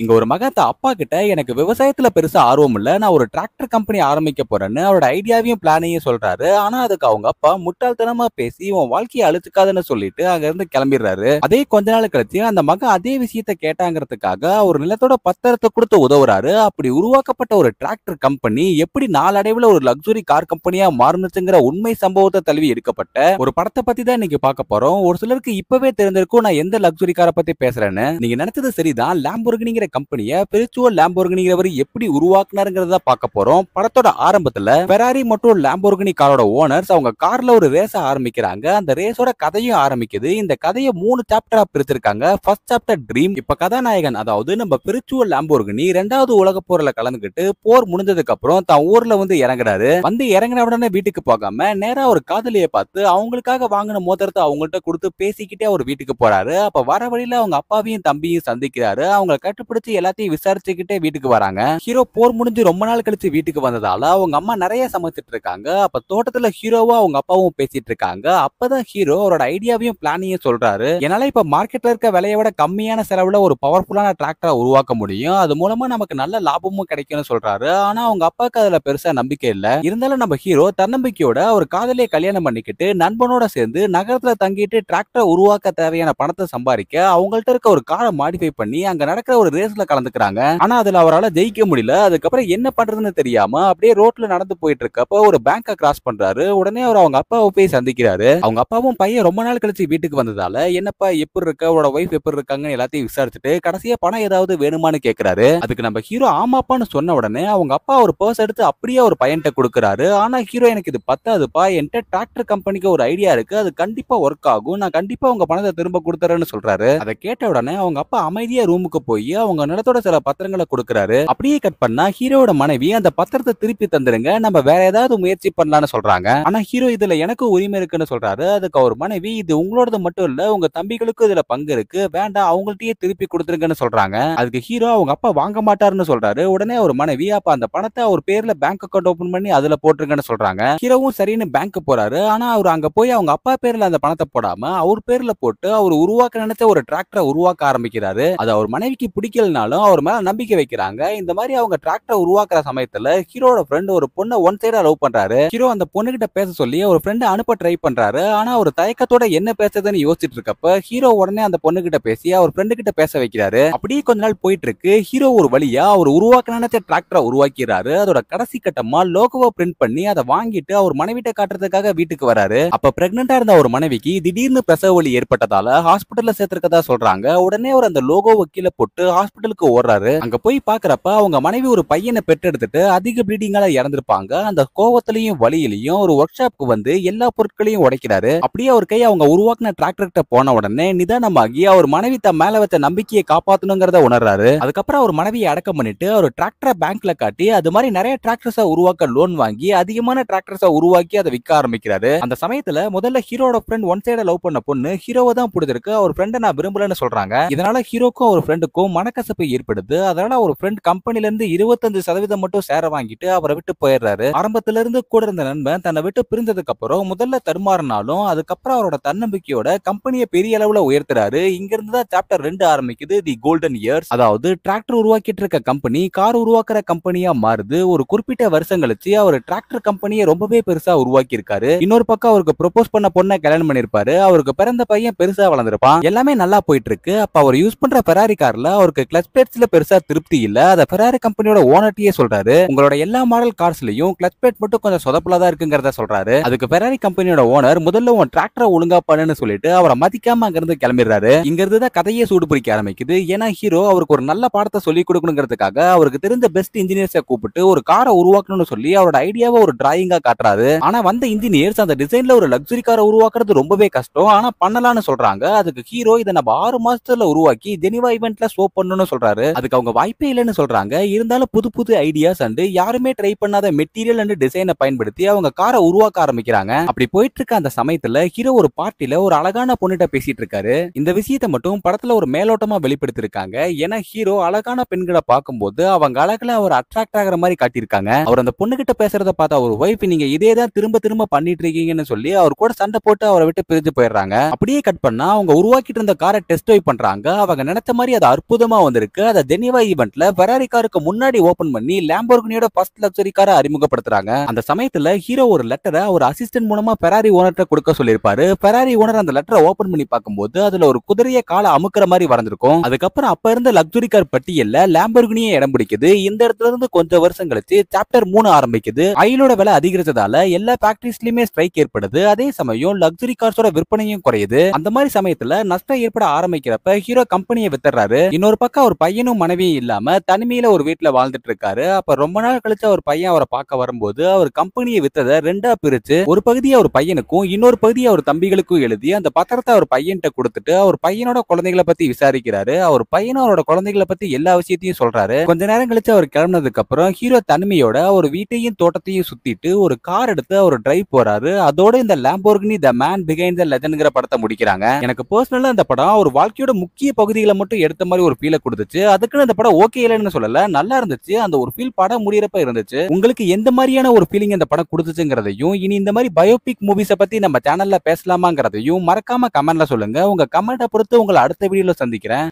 இங்க ஒரு மகன் அப்பா கிட்ட எனக்கு விவசாயத்துல பெருசா ஆர்வம் இல்ல, நான் ஒரு டிராக்டர் கம்பெனி ஆரம்பிக்க போறேன்னு அவரோட ஐடியாவையும் பிளானையும் சொல்றாரு. ஆனா அதுக்கு அவங்க அப்பா முட்டாள்தனமா பேசி உன் வாழ்க்கையை அழிச்சுக்காதுன்னு சொல்லிட்டு அங்க இருந்து கிளம்பிடுறாரு. அதே கொஞ்ச நாள் கழிச்சு அந்த மகன் அதே விஷயத்த கேட்டாங்கிறதுக்காக ஒரு நிலத்தோட பத்திரத்தை கொடுத்து உதவுறாரு. அப்படி உருவாக்கப்பட்ட ஒரு டிராக்டர் கம்பெனி எப்படி நாளடைவுல ஒரு லக்ஸுரி கார் கம்பெனியா மாறுனுச்சுங்கிற உண்மை சம்பவத்தை தழுவி எடுக்கப்பட்ட ஒரு படத்தை பத்தி தான் இன்னைக்கு பார்க்க போறோம். ஒரு சிலருக்கு இப்பவே தெரிஞ்சிருக்கும் நான் எந்த லக்ஸுரி காரை பத்தி பேசுறேன்னு. நீங்க நினைச்சது சரிதான். லாம்போர்கினிங்கிற கம்பெனியை பெரிச்சுவோ லாம்போர்கினிங்கிறவர் எப்படி உருவாக்குனாருங்கிறத பார்க்க போறோம். படத்தோட ஆரம்பத்துல ஃபெராரி மற்றும் லாம்போர்கினி காரோட ஓனர்ஸ் அவங்க கார்ல ஒரு ரேஸ ஆரம்பிக்கிறாங்க. அந்த ரேஸோட கதையும் ஆரம்பிக்குது. இந்த கதையை 3 சாப்டரா பிரிச்சிருக்காங்க. First chapter dream. இப்ப கதாநாயகன் அதாவது நம்ம பெரிச்சுவோ லாம்போர்கினி 2வது உலக போர்ல கலந்துகிட்டு போர் முடிஞ்சதுக்கு அப்புறம் தான் ஊர்ல வந்து இறங்குறாரு. வந்து இறங்கின உடனே வீட்டுக்கு போகாம நேரா ஒரு காதலியை பார்த்து அவங்களுக்காக வாங்கின மோதிரத்தை அவங்கள்ட்ட கொடுத்து பேசிக்கிட்டே அவர் வீட்டுக்கு போறாரு. அப்ப வர வழியில அவங்க அப்பாவையும் தம்பியும் சந்திக்கிறாரு. அவங்க கட்டுப்பிடிச்சு எல்லாத்தையும் விசாரிச்சுக்கிட்டே வீட்டுக்கு வராங்க. ஹீரோ போர் முடிஞ்சு ரொம்ப நாள் கழிச்சு வீட்டுக்கு வந்ததால அவங்க அம்மா நிறைய சமைச்சிட்டு இருக்காங்க. அப்ப தோட்டத்துல ஹீரோவா அவங்க அப்பாவும் பேசிட்டு இருக்காங்க. அப்பதான் ஹீரோ அவரோட ஐடியாவையும் பிளானையும் சொல்றாரு. என்னால இப்ப மார்க்கெட்ல இருக்க விலையை விட கம்மியான செலவுல ஒரு பவர்ஃபுல்லான டிராக்டரை உருவாக்க முடியும். அது மூலமா நமக்கு நல்ல லாபமும் கிடைக்கும்னு சொல்றாரு. ஆனா அவங்க அப்பாவுக்கு அதுல பெருசா நம்பிக்கை இல்ல. இருந்தாலும் நம்ம ஹீரோ தன்னம்பிக்கையோட ஒரு காதலியை கல்யாணம் பண்ணிக்கிட்டு நண்பனோட சேர்ந்து நகரத்துல தங்கிட்டு டிராக்டரை உருவாக்க தேவையான பணத்தை சம்பாதிக்க அவங்கள்ட்ட இருக்க ஒரு காரை மாடிஃபை பண்ணி அங்க நடக்கிற ஒரு ரேஸ்ல கலந்துக்கிறாங்க. ஆனா அதுல அவரால் ஜெயிக்க முடியல. அதுக்கப்புறம் என்ன பண்றதுன்னு தெரியாம அப்படியே ரோட்ல நடந்து போயிட்டு இருக்கப்ப ஒரு பேங்கை கிராஸ் பண்றாரு. உடனே அவர் அவங்க அப்பாவை போய் சந்திக்கிறாரு. அவங்க அப்பாவும் பையன் ரொம்ப நாள் கழிச்சு வீட்டுக்கு வந்ததால என்னப்பா எப்படி இருக்க, அவரோட ஒய்ஃப் எப்படி இருக்காங்க எல்லாத்தையும் விசாரிச்சுட்டு கடைசியா பணம் ஏதாவது வேணுமான்னு கேக்குறாரு. அதுக்கு நம்ம ஹீரோ ஆமாப்பான்னு சொன்ன உடனே அவங்க அப்பா ஒரு பர்ஸ் எடுத்து அப்படியே ஒரு பையன்ட்ட கொடுக்குறாரு. ஆனா ஹீரோ எனக்கு இது பத்தாதுப்பா, என்கிட்ட டிராக்டர் கம்பெனிக்கு ஒரு ஐடியா இருக்கு, அது கண்டிப்பா ஒர்க் ஆகும், நான் கண்டிப்பா உங்க பணத்தை திரும்ப கொடுத்துறேன்னு சொல்றாரு. அதை கேட்ட உடனே அவங்க அப்பா அமைதியா ரூமுக்கு போய் அவங்க நிலத்தோட சில பத்திரங்களை கொடுக்கறாரு. அப்படியே கட் பண்ணா ஹீரோட மனைவி அந்த பத்திரத்தை திருப்பி தந்துருங்க, நம்ம வேற ஏதாவது முயற்சி பண்ணலாம்னு சொல்றாங்க. ஆனா ஹீரோ இதுல எனக்கு உரிமை இருக்குன்னு சொல்றாரு. அதுக்கு அவர் மனைவி இது உங்களோடது மட்டும் இல்ல, உங்க தம்பிகளுக்கும் இதுல பங்கு இருக்கு, வேண்டாம் அவங்கள்ட்டயே திருப்பி கொடுத்துருங்கன்னு சொல்றாங்க. அதுக்கு ஹீரோ அவங்க அப்பா வாங்க மாட்டாருன்னு சொல்றாரு. உடனே ஒரு மனைவி அப்ப அந்த பணத்தை அவர் பேர்ல பேங்க் அக்கௌண்ட் ஓபன் பண்ணி அதுல போட்டுருங்கன்னு சொல்றாங்க. ஹீரோவும் சரின்னு பேங்க் போறாரு. ஆனா அவர் அங்க போய் அவங்க அப்பா பேர்ல அந்த பணத்தை போடாம அவர் பேர்ல போட்டு அவர் உருவாக்க நினைச்ச ஒரு டிராக்டரை உருவாக்க ஆரம்பிக்கிறாரு. அது அவர் மனைவிக்கு பிடிக்கலனாலும் அவர் மேல நம்பிக்கை வைக்கிறாங்க. இந்த மாதிரி அவங்க டிராக்டரை உருவாக்குற சமயத்துல ஹீரோட ஃப்ரெண்ட் ஒரு பொண்ணை ஒன் சைடா லவ் பண்றாரு. ஹீரோ அந்த பொண்ணு கிட்ட பேச சொல்லி ஒரு ஃப்ரெண்ட் அனுப்ப ட்ரை பண்றாரு. ஆனா ஒரு தயக்கத்தோட என்ன பேசுறதுன்னு யோசிச்சுட்டு இருக்கப்ப ஹீரோ உடனே அந்த பொண்ணு கிட்ட பேசி அவர் ஃப்ரெண்டு கிட்ட பேச வைக்கிறாரு. அப்படியே கொஞ்ச நாள் போயிட்டு இருக்கு. ஹீரோ ஒரு வழியா அவர் உருவாக்க நினைச்ச டிராக்டரை உருவாக்கிறாரு. அதோட கடைசி கட்டமா லோகோவை பிரிண்ட் பண்ணி அதை வாங்கிட்டு அவர் மனைவிட்ட காட்டுறதுக்காக வீட்டுக்கு வராரு. அப்ப பிரெக்னெண்டா இருந்த ஒரு மனைவிக்கு திடீர்னு பிரசவ வலி ஏற்பட்டதால ஹாஸ்பிட்டல்ல சேர்த்திருக்கதா சொல்றாங்க. உடனே அவர் அந்த லோகோவை கீழே போட்டு ஹாஸ்பிட்டலுக்கு ஓடுறாரு. அங்க போய் பாக்குறப்ப அவங்க மனைவி ஒரு பையனை பெற்றெடுத்துட்டு அதிக ப்ளீடிங்கால இறந்திருப்பாங்க. அந்த கோவத்திலையும் வலியிலையும் ஒரு ஒர்க் ஷாப்க்கு வந்து எல்லா பொருட்களையும் உடைக்கிறாரு. அப்படியே அவர் கை அவங்க உருவாக்குன டிராக்டர் கிட்ட போன உடனே நிதானமாகி அவர் மனைவி தன் மேல வச்ச நம்பிக்கையை காப்பாத்தணுங்கிறத உணர்றாரு. அதுக்கப்புறம் அவர் மனைவியை அடக்கம் பண்ணிட்டு அவர் டிராக்டரை பேங்க்ல காட்டி அது மாதிரி நிறைய டிராக்டர்ஸை உருவாக்க லோன் வாங்கி அதிகமான டிராக்டர்ஸை உருவாக்கி அதை விற்க ஆரம்பிக்கிறாரு. அந்த சமயத்துல முதல்ல ஹீரோட ஃப்ரெண்ட் ஒன் சைட லவ் பண்ண பொண்ணு ஹீரோவை தான் பிடிச்சிருக்கு, அவர் ஃப்ரெண்டை நான் விரும்பலன்னு சொல்றாங்க. இதனால ஹீரோக்கும் அவர் ஃப்ரெண்டுக்கும் மனக்கசப்பு ஏற்படுது. அதனால ஒரு ஃப்ரெண்ட் கம்பெனில இருந்து 25% மட்டும் ஷேர வாங்கிட்டு அவரை விட்டு போயிடுறாரு. ஆரம்பத்துல இருந்து கூட இருந்த நண்பன் தன்னை விட்டு பிரிஞ்சதுக்கு அப்புறம் முதல்ல தருமாறினாலும் அதுக்கப்புறம் அவரோட தன்னம்பிக்கையோட கம்பெனியை பெரிய அளவுல உயர்த்துறாரு. இங்க இருந்து தான் சாப்டர் 2 ஆரம்பிக்குது, தி கோல்டன் இயர்ஸ். அதாவது டிராக்டர் உருவாக்கிட்டு இருக்க கம்பெனி கார் உருவாக்குற கம்பெனியா மாறுது. ஒரு குறிப்பிட்ட வருஷம் கழிச்சு அவர் டிராக்டர் கம்பெனியை ரொம்பவே பெருசா உருவாக்கி இருக்காரு. இன்னொரு பக்கம் அவருக்கு ப்ரொபோஸ் பண்ண பொண்ணை கல்யாணம் பண்ணிருப்பாரு. அவருக்கு பிறந்த பையன் பெருசா வளர்ந்திருப்பான். எல்லாமே நல்லா போயிட்டு இருக்கு. அப்ப அவர் யூஸ் பண்ற ஃபெராரி கார்ல அவருக்கு கிளட்ச் பிளேட்ஸ்ல பெருசா திருப்தி இல்ல. அத ஃபெராரி கம்பெனியோட ஓனர்ட்டியே சொல்றாரு. உங்களோட எல்லா மாடல் கார்ஸ்லயும் கிளட்ச் பிளேட் மட்டும் கொஞ்சம் சொதப்பலா தான் இருக்குங்கிறத சொல்றாரு. அதுக்கு ஃபெராரி கம்பெனியோட ஓனர் முதல்ல உன் டிராக்டரை ஒழுங்கா பண்ணுன்னு சொல்லிட்டு அவரை மதிக்காம அங்க இருந்து கிளம்பிடுறாரு. இங்க இருந்து தான் கதையே சூடு பிடிக்க ஆரம்பிக்குது. ஏன்னா ஹீரோ அவருக்கு ஒரு நல்ல பாடத்தை சொல்லி கொடுக்கணுங்கிறதுக்காக அவருக்கு தெரிஞ்ச பெஸ்ட் இன்ஜினியர்ஸை கூப்பிட்டு ஒரு காரை உருவாக்கணும்னு சொல்லி அவரோட ஐடியாவை ஒரு டிராயிங்கா காட்டுறாரு. ஆனா வந்த இன்ஜினியர்ஸ் அந்த டிசைன்ல ஒரு லக்ஸுரி காரை உருவாக்குறது ரொம்பவே கஷ்டம், ஆனா பண்ணலாம்னு சொல்றாங்க. அதுக்கு ஹீரோ இதை நம்ம 6 மாசத்துல உருவாக்கி ஜெனிவா ஈவென்ட்ல ஷோ பண்ணணும்னு சொல்றாரு. அதுக்கு அவங்க வாய்ப்பே இல்லைன்னு சொல்றாங்க. இருந்தாலும் புது புது ஐடியாஸ் அண்ட் யாருமே ட்ரை பண்ணாத மெட்டீரியல் அண்ட் டிசைனை பயன்படுத்தி அவங்க காரை உருவாக்க ஆரம்பிக்கிறாங்க. அப்படி போயிட்டு இருக்க அந்த சமயத்துல ஹீரோ ஒரு பார்ட்டில ஒரு அழகான பொண்ணுகிட்ட பேசிட்டு இருக்காரு. இந்த விஷயத்தை மட்டும் படத்துல ஒரு மேலோட்டமா வெளிப்படுத்திருக்காங்க. ஏன்னா ஹீரோ அழகான பெண்களை பார்க்கும்போது அவங்க அழகுல அவர் அட்ராக்ட் ஆகிற மாதிரி காட்டியிருக்காங்க. அவர் அந்த பொண்ணு கிட்ட பேசுறத பார்த்தா ஒரு வைஃப் நீங்க இதே தான் திரும்ப திரும்ப பண்ணிட்டு இருக்கீங்கன்னு சொல்லி அவர் கூட சண்டை போட்டு அவரை விட்டு பிரிஞ்சு போயிடுறாங்க. அப்படியே கட் பண்ணா அவங்க உருவாக்கிட்டு இருந்த காரை டெஸ்ட் ட்ரைவ் பண்றாங்க. அவங்க நினைச்ச மாதிரி அது அற்புதமா வந்திருக்கு. அத ஜெனீவா ஈவென்ட்ல ஃபெராரி காருக்கு முன்னாடி ஓபன் பண்ணி லாம்போர்கினியோட ஃபர்ஸ்ட் லக்ஸரி காரை அறிமுகப்படுத்துறாங்க. அந்த சமயத்துல ஹீரோ ஒரு லெட்டரை ஒரு அசிஸ்டன்ட் மூலமா ஃபெராரி ஓனர்ட்ட கொடுக்க சொல்லிருப்பாரு. ஃபெராரி ஓனர் அந்த லெட்டரை ஓபன் பண்ணி பார்க்கும்போது அதுல ஒரு குதிரையை காலை அமுக்குற மாதிரி வரைஞ்சிருக்கும். அதுக்கப்புறம் அப்ப இருந்த லக்ஸரி கார் பட்டியல்ல லாம்போர்கினியே இடம் பிடிக்குது. இந்த இடத்துல இருந்து கொஞ்சம் வருஷம் கழிச்சு சாப்டர் 3 ஆரம்பிக்குது. ஆயிலோட விலை அதிகரிச்சதால எல்லா ஃபேக்டரிஸ்லயுமே ஸ்ட்ரைக் ஏற்படுது. அதே சமயம் லக்ஸரி கார்ஸோட விற்பனையும் குறையுது. அந்த மாதிரி சமயத்துல நஷ்டம் ஏற்பட ஆரம்பிக்கிறப்ப ஹீரோ கம்பெனியை வித்துறாரு. இன்னொரு பக்கம் அவர் பையனும் மனைவியும் இல்லாம தனிமையில ஒரு வீட்டுல வாழ்ந்துட்டு இருக்காரு. அப்ப ரொம்ப நாள் கழிச்சு அவர் பையன் அவரை பார்க்க வரும்போது அவர் கம்பெனியை வித்ததை ரெண்டா பிரிச்சு ஒரு பகுதியை அவர் பையனுக்கும் இன்னொரு பகுதியை அவர் தம்பிகளுக்கும் எழுதி அந்த பத்திரத்தை அவர் பையன்கிட்ட கொடுத்துட்டு அவர் பையனோட குழந்தைகளை பத்தி விசாரிக்கிறாரு. அவர் பையனும் அவரோட குழந்தைகளை பத்தி எல்லா விஷயத்தையும் சொல்றாரு. கொஞ்ச நேரம் கழிச்சு அவர் கிளம்பினதுக்கு அப்புறம் ஹீரோ தனிமையோட ஒரு வீட்டையும் தோட்டத்தையும் சுத்திட்டு ஒரு கார் எடுத்து அவர் டிரைவ் போறாரு. அதோட இந்த Lamborghini the man behind the லெஜண்ட்ங்கிற படத்தை முடிக்கிறாங்க. எனக்கு பர்சனலா இந்த படம் ஒரு வாழ்க்கையோட முக்கிய பகுதிகளை மட்டும் எடுத்த மாதிரி ஒரு ஃபீலை கொடுத்துச்சு. அதுக்குன்னு இந்த படம் ஓகே இல்லைன்னு சொல்லல, நல்லா இருந்துச்சு. அந்த ஒரு ஃபீல் படம் முடியறப்ப இருந்துச்சு. உங்களுக்கு எந்த மாதிரியான ஒரு ஃபீலிங் இந்த படம் கொடுத்துச்சுங்கிறதையும் இனி இந்த மாதிரி பயோபிக் மூவிஸை பத்தி நம்ம சேனல்ல பேசலாமாங்கிறதையும் மறக்காம கமெண்ட்ல சொல்லுங்க. உங்க கமெண்ட்டை பொறுத்து உங்களை அடுத்த வீடியோல சந்திக்கிறேன்.